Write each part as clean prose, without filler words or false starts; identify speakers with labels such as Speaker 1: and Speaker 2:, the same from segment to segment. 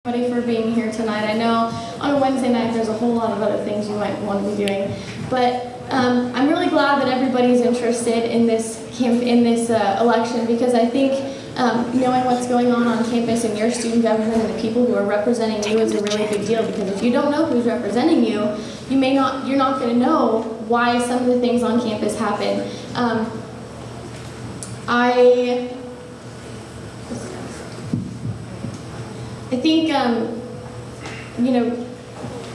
Speaker 1: Everybody for being here tonight. I know on a Wednesday night there's a whole lot of other things you might want to be doing, but I'm really glad that everybody's interested in this election, because I think knowing what's going on campus and your student government and the people who are representing you is a really big deal. Because if you don't know who's representing you, you're not going to know why some of the things on campus happen. I think,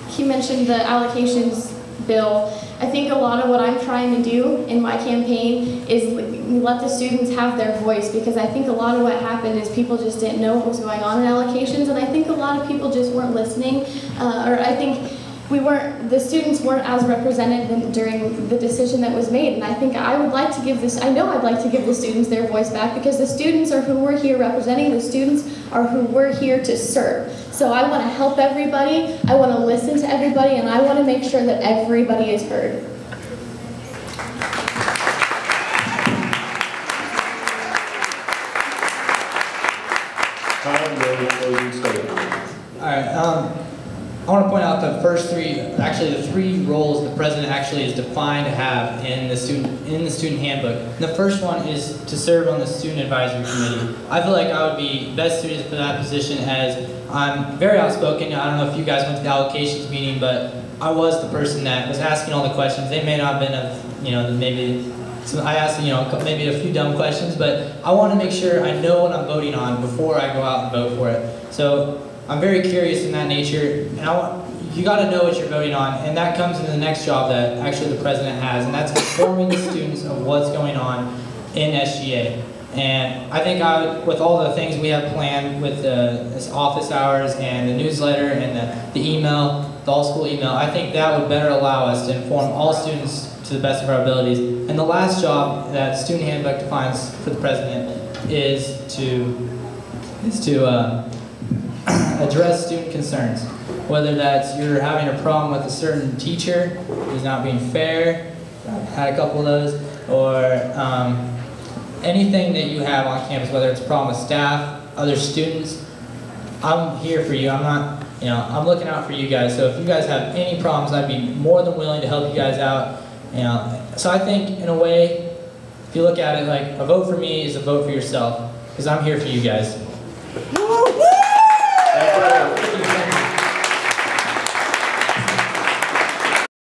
Speaker 1: he mentioned the allocations bill. I think a lot of what I'm trying to do in my campaign is let the students have their voice, because I think a lot of what happened is people just didn't know what was going on in allocations, and I think a lot of people just weren't listening, or I think the students weren't as represented during the decision that was made. And I think I'd like to give the students their voice back, because the students are who we're here representing. The students are who we're here to serve. So I want to help everybody, I want to listen to everybody, and I want to make sure that everybody is heard.
Speaker 2: All right. I want to point out the first three, actually the three roles the president actually is defined to have in the student handbook. The first one is to serve on the student advisory committee. I feel like I would be best suited for that position, as I'm very outspoken. I don't know if you guys went to the allocations meeting, but I was the person that was asking all the questions. They may not have been of, maybe. So I asked, maybe a few dumb questions, but I want to make sure I know what I'm voting on before I go out and vote for it. So I'm very curious in that nature, and you got to know what you're voting on, and that comes into the next job that actually the president has, and that's informing the students of what's going on in SGA. And I think with all the things we have planned with this office hours and the newsletter and the email, the all-school email, I think that would better allow us to inform all students to the best of our abilities. And the last job that student handbook defines for the president is to address student concerns. Whether that's you're having a problem with a certain teacher who's not being fair, I've had a couple of those, or anything that you have on campus, whether it's a problem with staff, other students, I'm here for you. I'm not, I'm looking out for you guys. So if you guys have any problems, I'd be more than willing to help you guys out. So I think in a way, if you look at it like a vote for me is a vote for yourself, because I'm here for you guys.